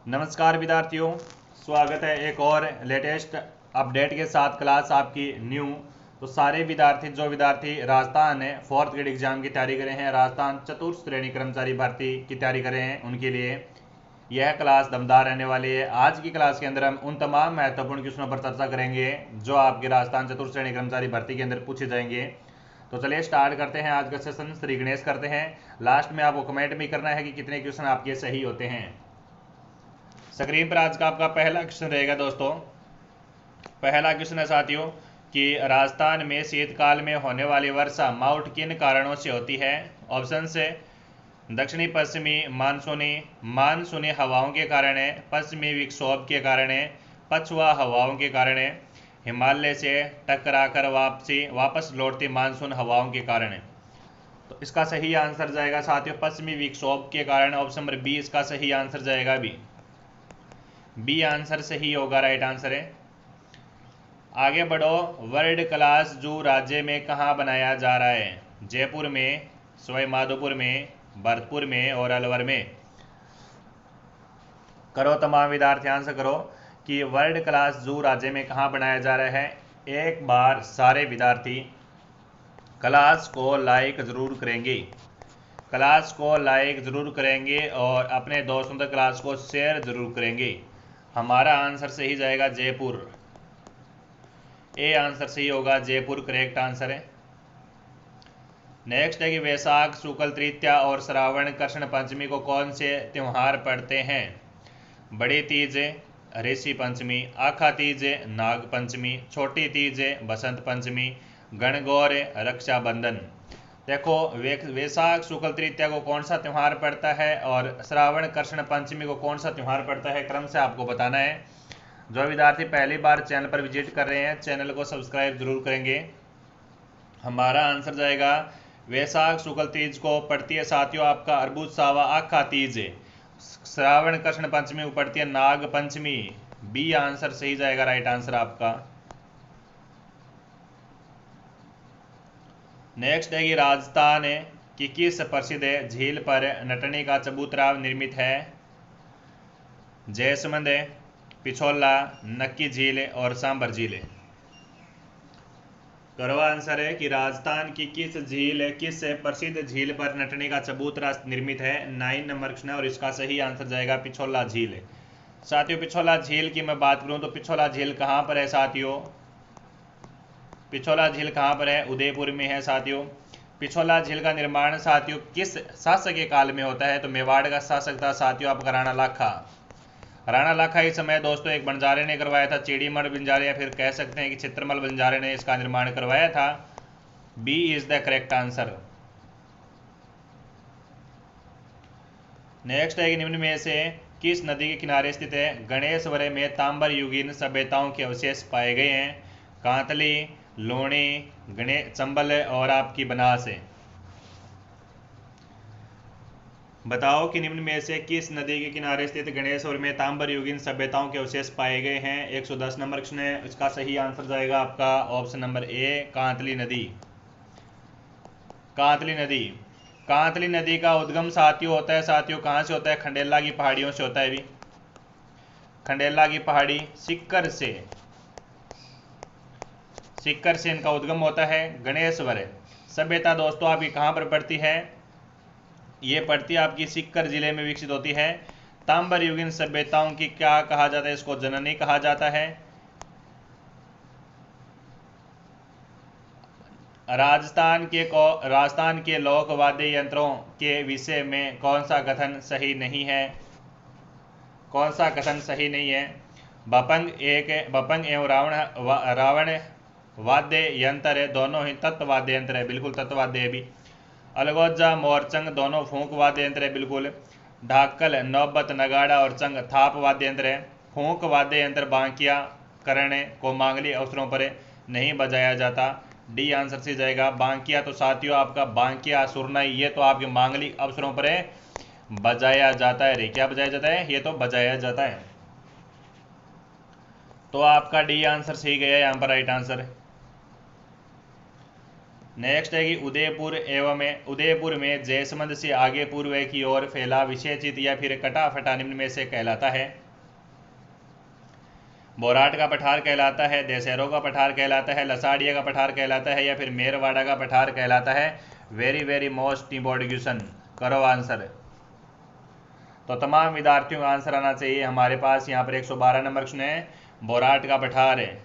नमस्कार विद्यार्थियों, स्वागत है एक और लेटेस्ट अपडेट के साथ। क्लास आपकी न्यू। तो सारे विद्यार्थी राजस्थान है फोर्थ ग्रेड एग्जाम की तैयारी कर रहे हैं, राजस्थान चतुर्थ श्रेणी कर्मचारी भर्ती की तैयारी कर रहे हैं, उनके लिए यह क्लास दमदार रहने वाली है। आज की क्लास के अंदर हम उन तमाम महत्वपूर्ण क्वेश्चनों पर चर्चा करेंगे जो आपके राजस्थान चतुर्थ श्रेणी कर्मचारी भर्ती के अंदर पूछे जाएंगे। तो चलिए स्टार्ट करते हैं आज का सेशन। श्री गणेश करते हैं। लास्ट में आपको कमेंट भी करना है कि कितने क्वेश्चन आपके सही होते हैं। स्क्रीन पर आज का आपका पहला क्वेश्चन रहेगा दोस्तों। पहला क्वेश्चन है साथियों कि राजस्थान में शीतकाल में होने वाली वर्षा माउट किन कारणों से होती है। ऑप्शन से दक्षिणी पश्चिमी मानसूनी हवाओं के कारण है, पश्चिमी विक्षोभ के कारण है, पछुआ हवाओं के कारण है, हिमालय से टकराकर वापस लौटती मानसून हवाओं के कारण है। तो इसका सही आंसर जाएगा साथियों पश्चिमी विक्षोभ के कारण। ऑप्शन नंबर बी इसका सही आंसर जाएगा। बी आंसर सही होगा, राइट आंसर है। आगे बढ़ो। वर्ल्ड क्लास जू राज्य में कहाँ बनाया जा रहा है। जयपुर में, सवाई माधोपुर में, भरतपुर में और अलवर में। करो तमाम विद्यार्थी आंसर करो कि वर्ल्ड क्लास जू राज्य में कहाँ बनाया जा रहा है। एक बार सारे विद्यार्थी क्लास को लाइक जरूर करेंगे, क्लास को लाइक जरूर करेंगे और अपने दोस्तों तक क्लास को शेयर जरूर करेंगे। हमारा आंसर सही जाएगा जयपुर। ए आंसर सही होगा, जयपुर करेक्ट आंसर है। नेक्स्ट है कि वैशाख शुक्ल तृतीया और श्रावण कृष्ण पंचमी को कौन से त्योहार पड़ते हैं। बड़ी तीज, ऋषि पंचमी, आखा तीज, नाग पंचमी, छोटी तीज, बसंत पंचमी, गणगौर, रक्षाबंधन। देखो वैशाख शुक्ल तृतीया को कौन सा त्यौहार पड़ता है और श्रावण कृष्ण पंचमी को कौन सा त्यौहार पड़ता है, क्रम से आपको बताना है। जो विद्यार्थी पहली बार चैनल पर विजिट कर रहे हैं चैनल को सब्सक्राइब जरूर करेंगे। हमारा आंसर जाएगा वैशाख शुक्ल तीज को पड़ती है साथियों आपका अर्बुद सावा आखा तीज। श्रावण कृष्ण पंचमी को पड़ती है नाग पंचमी। बी आंसर सही जाएगा, राइट आंसर आपका। नेक्स्ट है कि राजस्थान की किस प्रसिद्ध झील पर नटनी का चबूतरा निर्मित है। जयसमंद, पिछोला, नक्की झील और सांबर झील। करवा आंसर है कि राजस्थान की किस प्रसिद्ध झील पर नटनी का चबूतरा निर्मित है। 9 नंबर क्वेश्चन है और इसका सही आंसर जाएगा पिछोला झील। साथियों पिछोला झील की मैं बात करूं तो पिछोला झील कहां पर है साथियों। पिछोला झील कहां पर है, उदयपुर में है साथियों। पिछोला झील का निर्माण साथियों किस शासक के काल में होता है, तो मेवाड़ का शासक था साथियों आपका राणा लाखा। राणा लाखा इस समय दोस्तों एक बंजारे ने करवाया था, चीड़ीमल बंजारे या फिर कह सकते हैं कि चित्रमल बंजारे ने इसका निर्माण करवाया था। B is the correct answer. Next है कि निम्न में से किस नदी के किनारे स्थित है गणेशवरे में तांबर युगीन सभ्यताओं के अवशेष पाए गए हैं। कांतली, लोणी, चंबल और आपकी बनास है। बताओ कि निम्न में से किस नदी के किनारे स्थित गणेशवर में तांबर युगीन सभ्यताओं के अवशेष पाए गए हैं। 110 नंबर क्वेश्चन है, इसका सही आंसर जाएगा आपका ऑप्शन नंबर ए कांतली नदी। कांतली नदी, कांतली नदी का उद्गम साथियों होता है, साथियों कहां से होता है, खंडेला की पहाड़ियों से होता है। भी खंडेला की पहाड़ी सिक्कर से इनका उद्गम होता है। गणेशवर सभ्यता दोस्तों आपकी कहां पर पड़ती है, ये पड़ती है आपकी सिक्कर जिले में विकसित होती है। तांबर युगीन सभ्यताओं की क्या कहा जाता है, इसको जननी कहा जाता है। राजस्थान के लोक वाद्य यंत्रों के विषय में कौन सा कथन सही नहीं है, कौन सा कथन सही नहीं है। बपंग एवं रावण वाद्य यंत्र है, दोनों ही तत्व वाद्य यंत्र है, बिल्कुल तत्व वाद्य है। भी अलगोजा मोरचंग दोनों फूंक वाद्य यंत्र है, बिल्कुल। ढाकल, नौबत, नगाड़ा और चंग थाप वाद्य यंत्र है। फूंक वाद्य यंत्र बांकिया करने को मांगलिक अवसरों पर नहीं बजाया जाता। डी आंसर से जाएगा बांकिया। तो साथियों आपका बांकिया, सुरनाई ये तो आपके मांगलिक अवसरों पर बजाया जाता है। क्या बजाया जाता है, ये तो बजाया जाता है। तो आपका डी आंसर सही गया यहाँ पर, राइट आंसर। नेक्स्ट है कि उदयपुर में जयसमंद से आगे पूर्व की ओर फैला विषयचित या फिर कटा फटा निम्न में से कहलाता है। बोराट का पठार कहलाता है, देशहरों का पठार कहलाता है, लसाड़िया का पठार कहलाता है, या फिर मेरवाड़ा का पठार कहलाता है। Very very most important question, करो आंसर। तो तमाम विद्यार्थियों का आंसर आना चाहिए हमारे पास। यहाँ पर 112 नंबर क्वेश्चन है, बोराट का पठार है।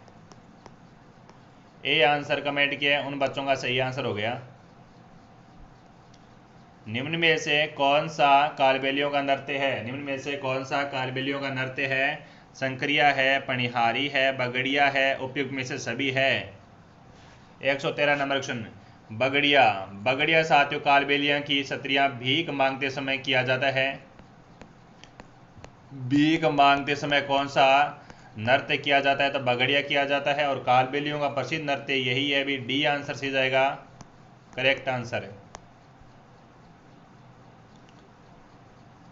ए आंसर कमेंट किया उन बच्चों का सही आंसर हो गया। निम्न में से कौन सा कालबेलियों का नृत्य है? निम्न में से कौन सा कालबेलियों का नृत्य है? संक्रिया है, पनिहारी है, बगड़िया है, उपयुक्त में से सभी है। 113 नंबर क्वेश्चन, बगड़िया साथियों कालबेलिया की सत्रियां भीख मांगते समय किया जाता है। भीख मांगते समय कौन सा नृत्य किया जाता है? तो बगड़िया किया जाता है। और कालबेलियों का प्रसिद्ध नृत्य यही है भी। डी आंसर सी जाएगा करेक्ट आंसर है।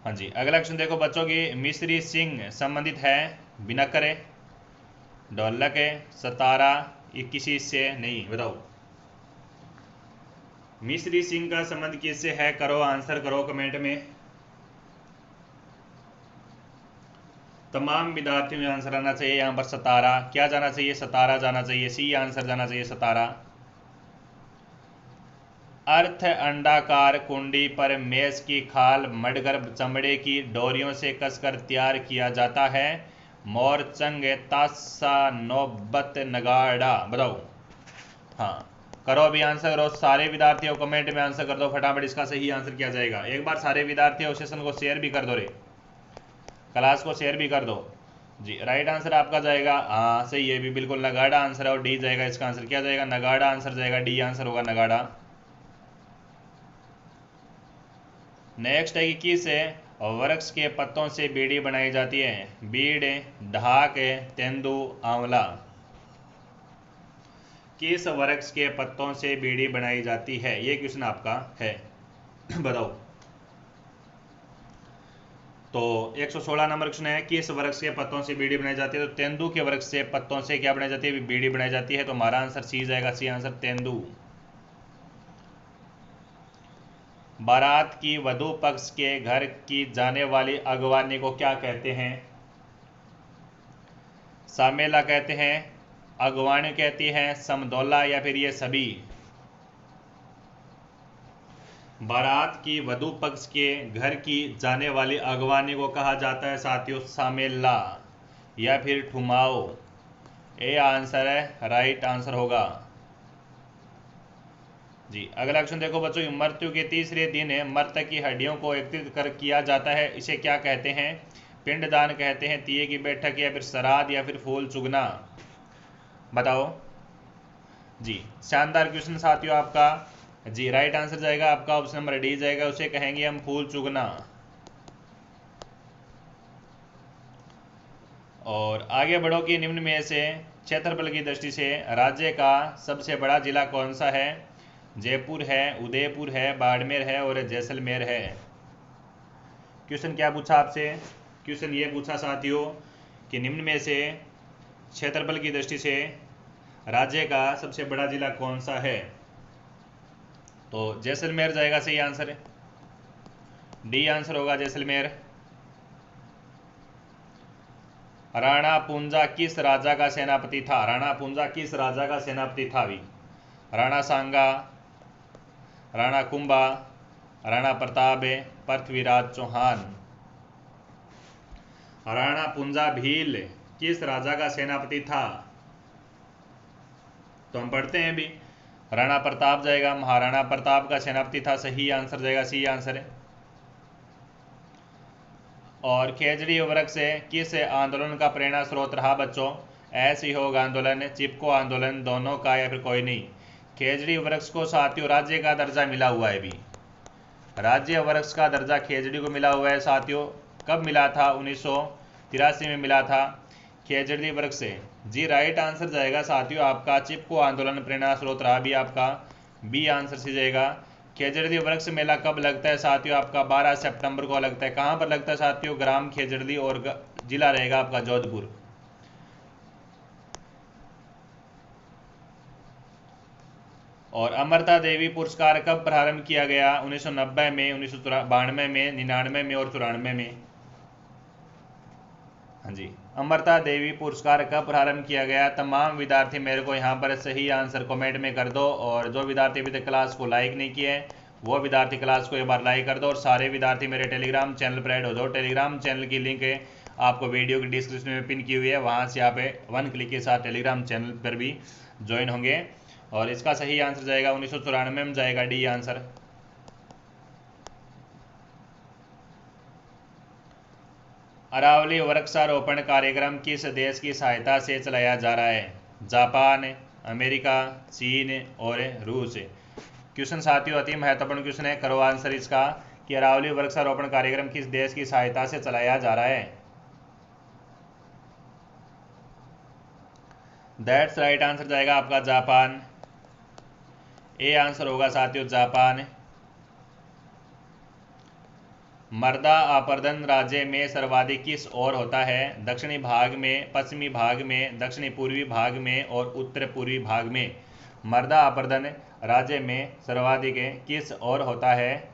हाँ जी, अगला क्वेश्चन देखो बच्चों की, मिस्री सिंह संबंधित है बिनकर, ढोलक, सतारा, ये किसी से नहीं, बताओ। मिस्री सिंह का संबंध किससे है? करो आंसर, करो कमेंट में। तमाम विद्यार्थियों में आंसर आना चाहिए यहाँ पर सतारा। क्या जाना चाहिए? सतारा जाना चाहिए, सी आंसर जाना चाहिए सतारा। अर्थ अंडाकार कुंडी पर मेष की खाल मडगर चमड़े की डोरियों से कसकर तैयार किया जाता है। मोरचंग, तासा, नौबत, नगाड़ा, बताओ। हाँ, करो अभी आंसर करो सारे विद्यार्थियों, कमेंट में आंसर कर दो फटाफट। इसका सही आंसर क्या जाएगा? एक बार सारे विद्यार्थियों सेशन को शेयर भी कर दो रे, क्लास को शेयर भी कर दो जी। राइट आंसर आपका जाएगा, हाँ सही है भी, बिल्कुल नगाड़ा आंसर है। और डी जाएगा इसका आंसर, क्या जाएगा? नगाड़ा आंसर जाएगा, डी आंसर होगा नगाड़ा। नेक्स्ट है कि किस वृक्ष के पत्तों से बीड़ी बनाई जाती है? बीड़, ढाक, तेंदू, आंवला। किस वृक्ष के पत्तों से बीड़ी बनाई जाती है? ये क्वेश्चन आपका है बताओ। तो 116 नंबर क्वेश्चन है, किस वृक्ष के पत्तों से बीड़ी बनाई जाती है? तो तेंदू के वृक्ष से पत्तों से क्या बनाई जाती है? बीड़ी बनाई जाती है। तो हमारा आंसर सी जाएगा, सी आंसर तेंदू। बारात की वधु पक्ष के घर की जाने वाली अगवानी को क्या कहते हैं? सामेला कहते हैं, अगवानी कहती हैं, समदौला, या फिर ये सभी? बारात की वधु पक्ष के घर की जाने वाली अगवानी को कहा जाता है साथियों सामेला या फिर ठुमाओ। ए आंसर है, राइट आंसर होगा जी। अगला क्वेश्चन देखो बच्चों, मृत्यु के तीसरे दिन मृतक की हड्डियों को एकत्रित कर किया जाता है, इसे क्या कहते हैं? पिंडदान कहते हैं, तीये की बैठक, या फिर श्राद्ध, या फिर फूल चुगना, बताओ जी। शानदार क्वेश्चन साथियों आपका जी। राइट आंसर जाएगा आपका ऑप्शन नंबर डी जाएगा, उसे कहेंगे हम फूल चुगना। और आगे बढ़ो कि निम्न में से क्षेत्रफल की दृष्टि से राज्य का सबसे बड़ा जिला कौन सा है? जयपुर है, उदयपुर है, बाड़मेर है, और जैसलमेर है। क्वेश्चन क्या पूछा आपसे? क्वेश्चन ये पूछा साथियों कि निम्न में से क्षेत्रफल की दृष्टि से राज्य का सबसे बड़ा जिला कौन सा है? तो जैसलमेर जाएगा सही आंसर है, डी आंसर होगा जैसलमेर। राणा पूंजा किस राजा का सेनापति था? राणा पूंजा किस राजा का सेनापति था भी? राणा सांगा, राणा कुंभा, राणा प्रताप, पृथ्वीराज चौहान। राणा पूंजा भील किस राजा का सेनापति था? तो हम पढ़ते हैं भी, राणा प्रताप जाएगा, महाराणा प्रताप का सेनापति था, सही आंसर जाएगा, सी आंसर है। और खेजड़ी वृक्ष से किस आंदोलन का प्रेरणा स्रोत रहा बच्चों? असहयोग आंदोलन, चिपको आंदोलन, दोनों का, या फिर कोई नहीं? खेजड़ी वृक्ष को साथियों राज्य का दर्जा मिला हुआ है भी, राज्य वृक्ष का दर्जा खेजड़ी को मिला हुआ है साथियों। कब मिला था? 1983 में मिला था खेजड़ी वृक्ष से जी। राइट आंसर जाएगा साथियों आपका चिपको आंदोलन प्रेरणा स्रोत रहा भी, आपका बी आंसर सी जाएगा। खेजड़ी वृक्ष मेला कब लगता है साथियों? आपका 12 सितंबर को लगता है। कहाँ पर लगता है साथियों? ग्राम खेजड़ी, और जिला रहेगा आपका जोधपुर। और अमृता देवी पुरस्कार कब प्रारंभ किया गया? 1990 में, 1992 में, 99 में और 94 में। हाँ जी, अमृता देवी पुरस्कार कब प्रारंभ किया गया? तमाम विद्यार्थी मेरे को यहाँ पर सही आंसर कमेंट में कर दो, और जो विद्यार्थी अभी तक क्लास को लाइक नहीं किए वो विद्यार्थी क्लास को एक बार लाइक कर दो, और सारे विद्यार्थी मेरे टेलीग्राम चैनल पर ऐड हो जाओ। टेलीग्राम चैनल की लिंक है आपको वीडियो की डिस्क्रिप्शन में पिन की हुई है, वहाँ से आप 1 क्लिक के साथ टेलीग्राम चैनल पर भी ज्वाइन होंगे। और इसका सही आंसर जाएगा 1994 में जाएगा डी आंसर। अरावली वृक्षारोपण कार्यक्रम किस देश की सहायता से चलाया जा रहा है? जापान, अमेरिका, चीन और रूस। क्वेश्चन साथियों अति महत्वपूर्ण क्वेश्चन है, करो आंसर इसका कि अरावली वृक्षारोपण कार्यक्रम किस देश की सहायता से चलाया जा रहा है? दैट्स राइट आंसर जाएगा आपका जापान। ए आंसर होगा साथियों जापान। मर्दा अपरदन राज्य में सर्वाधिक किस ओर होता है? दक्षिणी भाग में, पश्चिमी भाग में, दक्षिणी पूर्वी भाग में और उत्तर पूर्वी भाग में। मर्दा अपरदन राज्य में सर्वाधिक किस ओर होता है?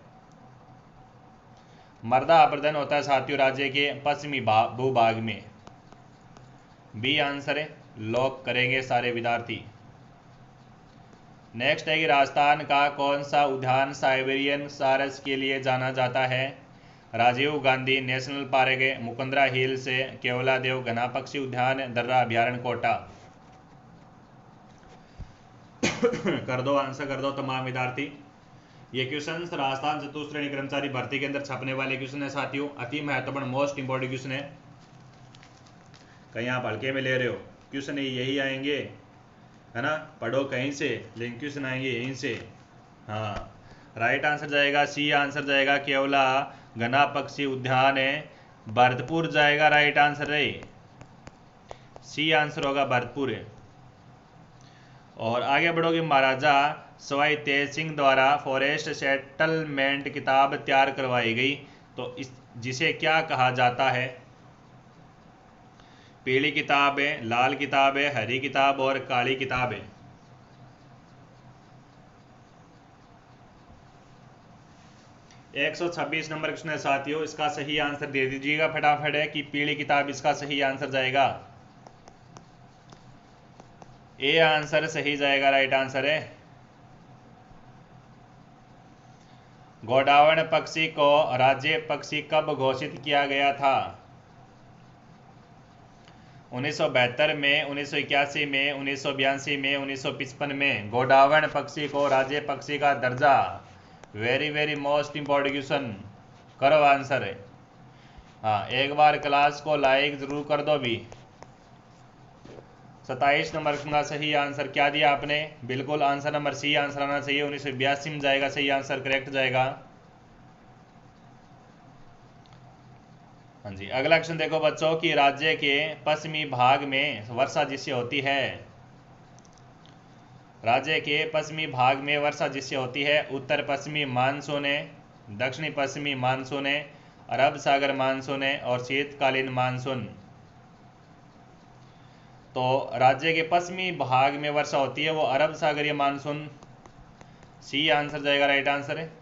मर्दा अपरदन होता है साथियों राज्य के पश्चिमी भूभाग में। बी आंसर लॉक करेंगे सारे विद्यार्थी। नेक्स्ट है कि राजस्थान का कौन सा उद्यान साइबेरियन सारस के लिए जाना जाता है? Rajiv Gandhi national park, Mukundra hills, Keoladeo Ghana पक्षी उद्यान, दर्रा अभ्यारण्य, कोटा। कर दो आंसर कर दो तमाम विद्यार्थी। ये क्वेश्चन राजस्थान चतुश्रेणी कर्मचारी भर्ती के अंदर छपने वाले क्वेश्चन है साथियों, अति महत्वपूर्ण मोस्ट इंपॉर्टेंट क्वेश्चन है। कहीं आप हल्के में ले रहे हो, क्वेश्चन यही आएंगे है ना, पढ़ो कहीं से लेकिन क्वेश्चन आएंगे यहीं से। हाँ, राइट आंसर जाएगा सी आंसर जाएगा केवला घना पक्षी उद्यान है, भरतपुर जाएगा राइट आंसर है, सी आंसर होगा भरतपुर। और आगे बढ़ोगे, महाराजा सवाई तेज सिंह द्वारा फॉरेस्ट सेटलमेंट किताब तैयार करवाई गई, तो इस जिसे क्या कहा जाता है? पीली किताब है, लाल किताब है, हरी किताब और काली किताब है। एक 126 नंबर क्वेश्चन है साथियों, इसका सही आंसर दे दीजिएगा फटाफट है कि पीली किताब इसका सही आंसर जाएगा। ए आंसर सही जाएगा, राइट आंसर है। गोडावण पक्षी को राज्य पक्षी कब घोषित किया गया था? 1972 में, 1981 में, 1982 में, 1955 में। गोडावण पक्षी को राज्य पक्षी का दर्जा। Very very most important question, करो आंसर है। हाँ, एक बार क्लास को लाइक जरूर कर दो भी। 27 नंबर का सही आंसर क्या दिया आपने? बिल्कुल आंसर नंबर सी आंसर आना चाहिए, 1982 में जाएगा सही आंसर, करेक्ट जाएगा। हाँ जी, अगला क्वेश्चन देखो बच्चों कि राज्य के पश्चिमी भाग में वर्षा जिससे होती है? राज्य के पश्चिमी भाग में वर्षा जिससे होती है? उत्तर पश्चिमी मानसून है, दक्षिणी पश्चिमी मानसून है, अरब सागर मानसून है और शीतकालीन मानसून। तो राज्य के पश्चिमी भाग में वर्षा होती है वो अरब सागरीय मानसून, सी आंसर जाएगा, राइट आंसर है।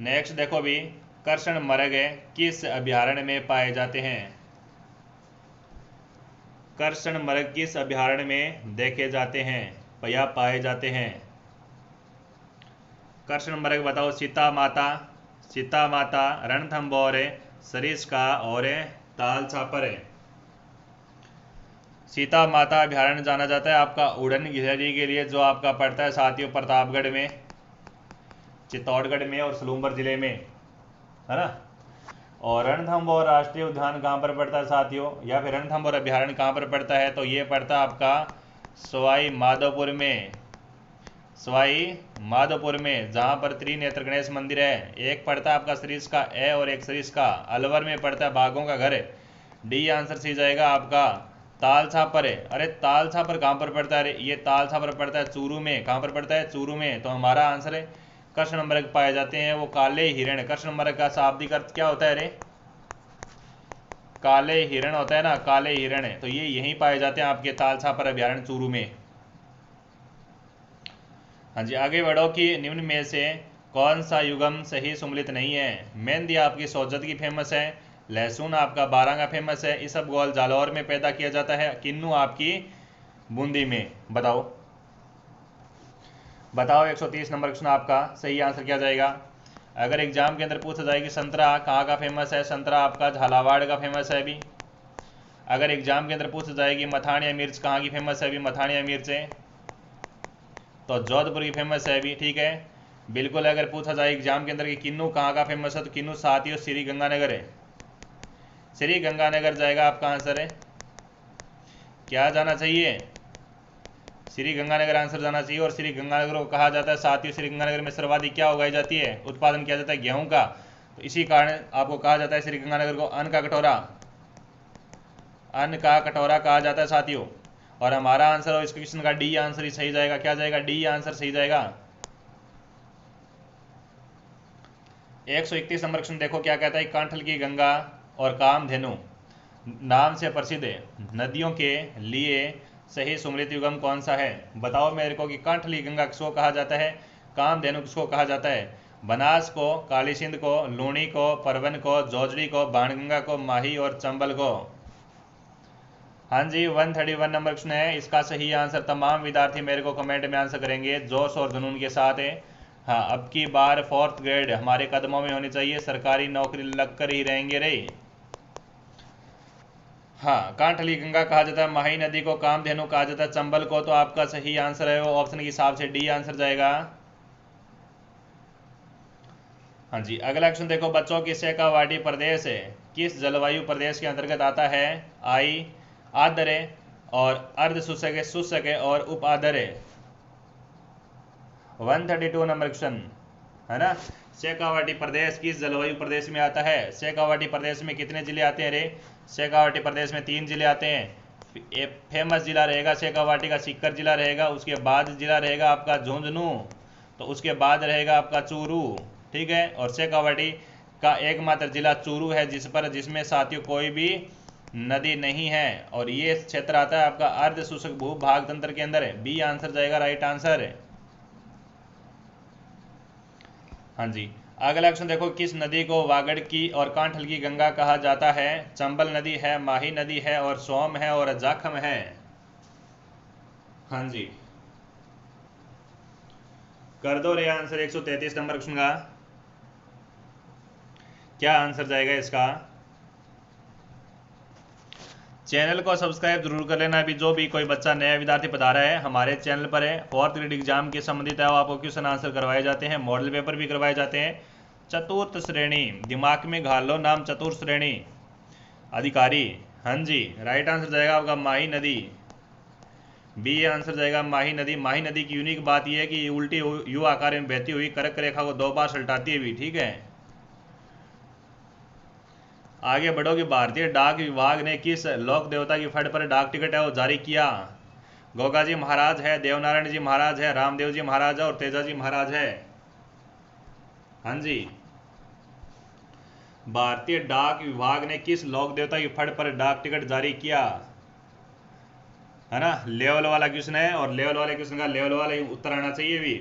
नेक्स्ट देखो भी, कृष्ण मृग किस अभयारण्य में पाए जाते हैं? कृष्ण मृग किस अभयारण्य में देखे जाते हैं या पाए जाते हैं? कृष्ण मृग बताओ। सीता माता, रणथंभौर, सरिस्का और ताल छापर। सीता माता अभयारण्य जाना जाता है आपका उड़न गिलहरी के लिए, जो आपका पड़ता है साथियों प्रतापगढ़ में, चित्तौड़गढ़ में और सलूमपुर जिले में, है ना। और रणथंभौर राष्ट्रीय उद्यान कहाँ पर पड़ता है साथियों, या फिर रणथंभौर अभयारण्य कहाँ पर पड़ता है? तो ये पड़ता है आपका सवाई माधोपुर में, जहाँ पर त्रिनेत्र गणेश मंदिर है। एक पड़ता है आपका सरिस्का ए और एक सरिस्का अलवर में पड़ता है बाघों का घर। डी आंसर सी जाएगा आपका ताल छापर। अरे ताल छापर कहाँ पर पड़ता है? ये ताल छापर पड़ता है चूरू में। कहाँ पर पड़ता है? चूरू में। तो हमारा आंसर है कृष्ण मृग पाए जाते हैं वो काले हिरण। कृष्ण मृग का शाब्दिक अर्थ क्या होता है रे? काले हिरण होता है ना, काले हिरण, तो ये यहीं पाए जाते हैं आपके तालछापर अभ्यारण्य चूरू में। हाँ जी, आगे बढ़ो कि निम्न में से कौन सा युगम सही सुमलित नहीं है। मेहंदी आपकी सोजत की फेमस है, लहसुन आपका बारांगा फेमस है, इसबगोल जालौर में पैदा किया जाता है, किन्नू आपकी बूंदी में। बताओ बताओ 130 नंबर क्वेश्चन आपका सही आंसर क्या जाएगा। अगर एग्जाम के अंदर पूछा जाए कि संतरा कहाँ का फेमस है, संतरा आपका झालावाड़ का फेमस है अभी। अगर एग्जाम के अंदर पूछा जाए कि मथानिया मिर्च कहाँ की फेमस है अभी, मथानिया मिर्च है तो जोधपुर की फेमस है अभी, ठीक है। बिल्कुल अगर पूछा जाए एग्जाम के अंदर कि किन्नू कहाँ का फेमस है तो किन्नू साथियों श्री गंगानगर है, श्री गंगानगर जाएगा आपका आंसर है। क्या जाना चाहिए, श्री गंगानगर आंसर जाना चाहिए। और श्री गंगानगर को कहा जाता है साथियों, श्री गंगानगर में सर्वाधिक क्या उगाई जाती है, उत्पादन किया जाता है गेहूं का, तो इसी कारण आपको कहा जाता है श्री गंगानगर को अन्न का कटोरा, अन्न का कटोरा कहा जाता है साथियों। और हमारा आंसर और इस क्वेश्चन का डी आंसर ही सही जाएगा। क्या जाएगा, डी आंसर सही जाएगा। 131 नंबर क्वेश्चन देखो क्या कहता है, कांठल की गंगा और कामधेनु नाम से प्रसिद्ध नदियों के लिए सही सुमलित युगम कौन सा है। बताओ मेरे को कि कांठली गंगा किसको कहा जाता है, कामधेनु किसको कहा जाता है। बनास को, काली सिंध को, लूणी को, परवन को, जोजड़ी को, बाणगंगा को, माही और चंबल को। हाँ जी, 131 नंबर क्वेश्चन है, इसका सही आंसर तमाम विद्यार्थी मेरे को कमेंट में आंसर करेंगे जोश और जुनून के साथ है। हाँ, अब की बार 4th ग्रेड हमारे कदमों में होनी चाहिए, सरकारी नौकरी लगकर ही रहेंगे रे। हाँ, कांठली गंगा कहा जाता है, माही नदी को कामधेनु कहा जाता है, चंबल को, तो आपका सही आंसर है वो ऑप्शन के हिसाब से डी आंसर जाएगा। हाँ जी, अगला क्वेश्चन देखो बच्चों की शेखावाटी प्रदेश है किस जलवायु प्रदेश के अंतर्गत आता है। आई आर्द्र और अर्ध शुष्क, शुष्क और उप आर्द्र। 132 नंबर क्वेश्चन है ना। शेखावाटी प्रदेश किस जलवायु प्रदेश में आता है। शेखावाटी प्रदेश में कितने जिले आते हैं रे, शेखावाटी प्रदेश में 3 जिले आते हैं। एक फेमस जिला रहेगा शेखावाटी का सीकर जिला रहेगा, उसके बाद जिला रहेगा आपका झुंझुनू, तो उसके बाद रहेगा आपका चूरू, ठीक है। और शेखावाटी का एकमात्र जिला चूरू है जिसमें साथियों कोई भी नदी नहीं है, और ये क्षेत्र आता है आपका अर्ध शुष्क भूभाग तंत्र के अंदर है। बी आंसर जाएगा राइट आंसर है। हाँ जी, अगला क्वेश्चन देखो किस नदी को वागड़ की और कांठल की गंगा कहा जाता है। चंबल नदी है, माही नदी है, और सोम है, और जाखम है। हाँ जी, कर दो रे आंसर 133 नंबर क्वेश्चन का। क्या आंसर जाएगा इसका। चैनल को सब्सक्राइब जरूर कर लेना। अभी जो भी कोई बच्चा नया विद्यार्थी पढ़ा है हमारे चैनल पर है, 4th ग्रेड एग्जाम के संबंधित है, आपको क्वेश्चन आंसर करवाए जाते हैं, मॉडल पेपर भी करवाए जाते हैं। चतुर्थ श्रेणी, दिमाग में घाल लो नाम, चतुर्थ श्रेणी अधिकारी। हाँ जी, राइट आंसर जाएगा आपका माही नदी, बी आंसर जाएगा माही नदी। माही नदी की यूनिक बात यह है कि ये उल्टी यू आकार में बहती हुई कर्क रेखा को 2 बार सल्टाती है भी, ठीक है। आगे बढ़ो कि भारतीय डाक विभाग ने किस लोक देवता की फट पर डाक टिकट है वो जारी किया। गोगा जी महाराज है, देवनारायण जी महाराज है, रामदेव जी महाराज है, और तेजा जी महाराज है। हाँ जी, भारतीय डाक विभाग ने किस लोक देवता की फट पर डाक टिकट जारी किया, है ना। लेवल वाला क्वेश्चन है, और लेवल वाले क्वेश्चन का लेवल वाला उत्तर आना चाहिए भी।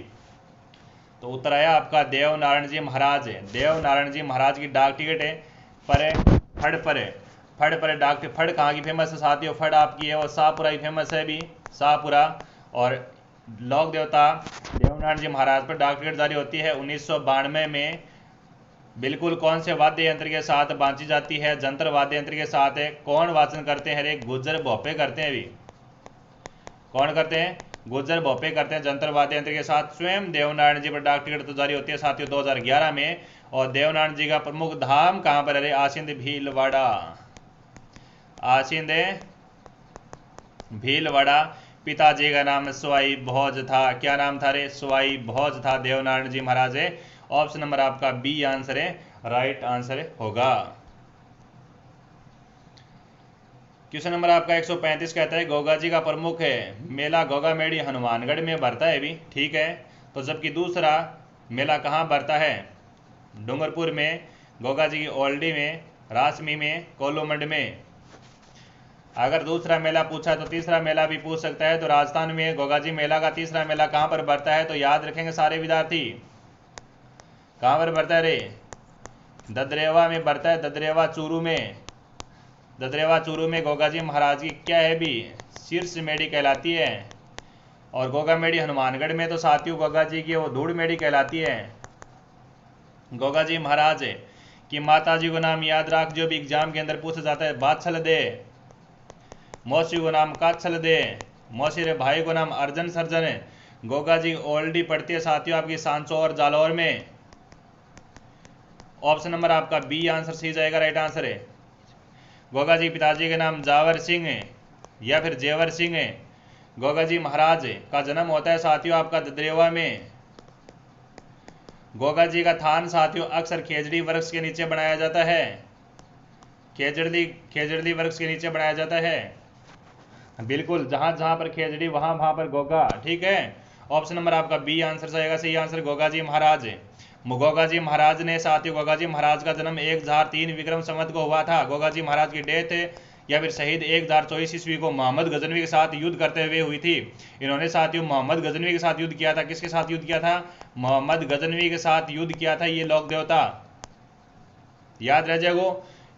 तो उत्तर आया आपका देवनारायण जी महाराज है। देवनारायण जी महाराज की डाक टिकट है पर फड़ पर है, फड़ पर डाक। फड़ कहाँ की फेमस है साथियों, फड़ आपकी है वो शाहपुरा की फेमस है भी, शाहपुरा। और लोक देवता देवनारायण जी महाराज पर डाक टिकट जारी होती है 1992 में। बिल्कुल कौन से वाद्य यंत्र के साथ बांची जाती है, जंतर वाद्य यंत्र के साथ है। कौन वाचन करते हैं रे, गुज्जर भोपे करते हैं भी। कौन करते हैं, गुज्जर भोपे करते हैं जंतर वाद्य यंत्र के साथ। स्वयं देवनारायण जी पर डाक टिकट तो जारी होती है साथियों 2011 में। और देवनारायण जी का प्रमुख धाम कहां पर है, आसिंद भीलवाड़ा, आसिंद भीलवाड़ा। पिताजी का नाम स्वाई भोज था, क्या नाम था रे, स्वाई भोज था देवनारायण जी महाराज है। ऑप्शन नंबर आपका बी आंसर है, राइट आंसर होगा। क्वेश्चन नंबर आपका 135 कहता है गोगा जी का प्रमुख है मेला गोगा मेड़ी हनुमानगढ़ में भरता है भी, ठीक है। तो जबकि दूसरा मेला कहाँ भरता है, डूंगरपुर में, गोगा जी की ओल्डी में, रासमी में, कोलूमंड में। अगर दूसरा मेला पूछा तो तीसरा मेला भी पूछ सकता है। तो राजस्थान में गोगाजी मेला का तीसरा मेला कहाँ पर बढ़ता है? तो याद रखेंगे सारे विद्यार्थी, कहाँ पर बढ़ता है रे? ददरेवा में बढ़ता है, ददरेवा चूरू में। ददरेवा चूरू में गोगाजी महाराज की क्या है भी शीर्ष मेडी कहलाती है। और गोगा मेडी हनुमानगढ़ में तो साथियों गोगा जी की वो धूड़ मेडी कहलाती है। गोगा जी महाराज की माता जी को नाम याद रख, जो भी एग्जाम के अंदर पूछा जाता है। बादछल दे, मौसी को नाम काछल दे, मौसी रे भाई को नाम अर्जन सर्जन। गोगा जी ओल्डी पढ़ती है साथियों आपकी सांचो और जालौर में। ऑप्शन नंबर आपका बी आंसर सी जाएगा, राइट आंसर है। गोगा जी पिताजी के नाम जावर सिंह या फिर जेवर सिंह। गोगा जी महाराज का जन्म होता है साथियों आपका ददरेवा में। गोगा जी का थान साथियों अक्सर खेजड़ी वृक्ष के नीचे बनाया जाता है। खेजड़ी वृक्ष के नीचे बनाया जाता है, बिल्कुल। जहां जहां पर खेजड़ी वहां पर गोगा, ठीक है। ऑप्शन नंबर आपका बी आंसर जाएगा, सही आंसर गोगा जी महाराज। गोगा जी महाराज ने साथियों, गोगा जी महाराज का जन्म 1003 विक्रम संवत को हुआ था। गोगा जी महाराज की डेथ या फिर शहीद 1024 ईस्वी को मोहम्मद गजनवी के साथ युद्ध करते हुए हुई थी। इन्होंने साथियों मोहम्मद गजनवी के साथ युद्ध किया था। किसके साथ युद्ध किया था? मोहम्मद गजनवी के साथ युद्ध किया था ये लोक देवता। याद रह जाएगो,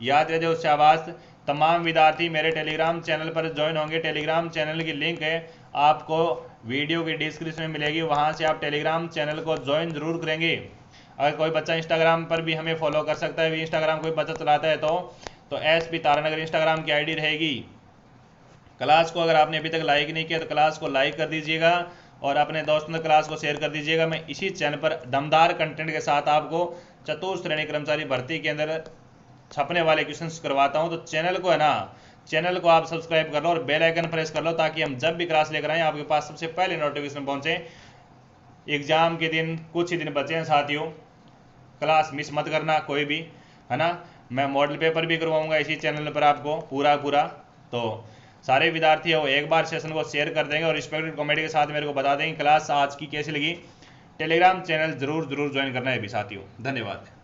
याद रह जाओ, शाबाश। तमाम विद्यार्थी मेरे टेलीग्राम चैनल पर ज्वाइन होंगे। टेलीग्राम चैनल की लिंक है आपको वीडियो की डिस्क्रिप्शन में मिलेगी, वहां से आप टेलीग्राम चैनल को ज्वाइन जरूर करेंगे। अगर कोई बच्चा इंस्टाग्राम पर भी हमें फॉलो कर सकता है, इंस्टाग्राम कोई बच्चा चलाता है तो SP तारानगर इंस्टाग्राम की आईडी रहेगी। क्लास को अगर आपने अभी तक लाइक नहीं किया तो क्लास को लाइक कर दीजिएगा और अपने दोस्तों ने क्लास को शेयर कर दीजिएगा। मैं इसी चैनल पर दमदार कंटेंट के साथ आपको चतुर्थ श्रेणी कर्मचारी भर्ती के अंदर छपने वाले क्वेश्चंस करवाता हूं। तो चैनल को है ना, चैनल को आप सब्सक्राइब कर लो और बेल आइकन प्रेस कर लो, ताकि हम जब भी क्लास लेकर आए आपके पास सबसे पहले नोटिफिकेशन पहुंचे। एग्जाम के दिन कुछ ही दिन बचे हैं साथियों, क्लास मिस मत करना कोई भी, है ना। मैं मॉडल पेपर भी करवाऊंगा इसी चैनल पर आपको पूरा। तो सारे विद्यार्थी हो एक बार सेशन को शेयर कर देंगे और रिस्पेक्टेड कमेंट के साथ मेरे को बता देंगे क्लास आज की कैसी लगी। टेलीग्राम चैनल जरूर ज्वाइन करना है भी साथियों। धन्यवाद।